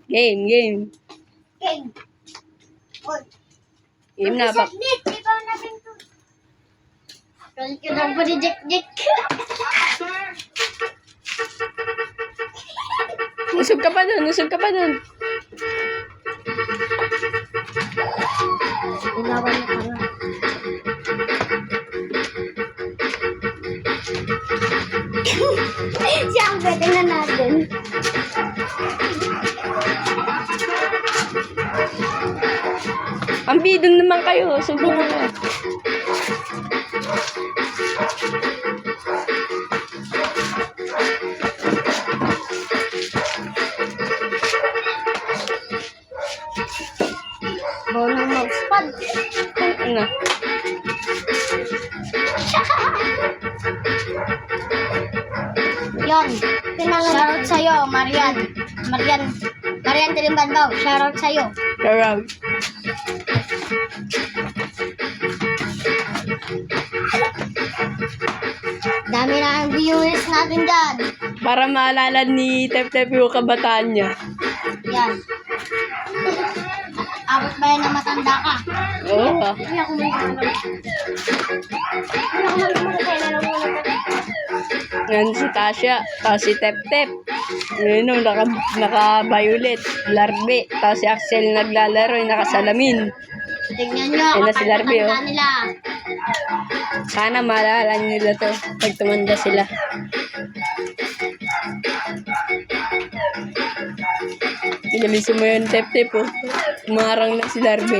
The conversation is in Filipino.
Game, game. Game. Oy. Game na ba? Nick, ikaw na pinto. Kaya ka lang pa ni Jack. Usog ka pa dun, usog ka pa dun. Inawan na ka na. Siya ang pwede na natin. Ang bidon naman kayo, usog mo na. Bonang mag-spad. Ano? Yon. Shoutout sa'yo, Marian. Marian Tilimbandaw. Shoutout sa'yo. Karag. Dami na ang viewers natin dyan. Para maalala ni Tep-Tep yung kabataan niya. Yan. Abot ba yan na matanda ka? Oo. Hindi ako may Yan si Tasha, tapos si Tep-Tep. Yun o, naka-violet, larbe. Tapos si Axel naglalaro, yung nakasalamin. Tignan nyo, Yan na si Larbe, kapag oh. nila. Sana maalala nila to pag tumanda sila. Inamiso mo yun, Tep-Tep, oh. Umarang na si Larbe.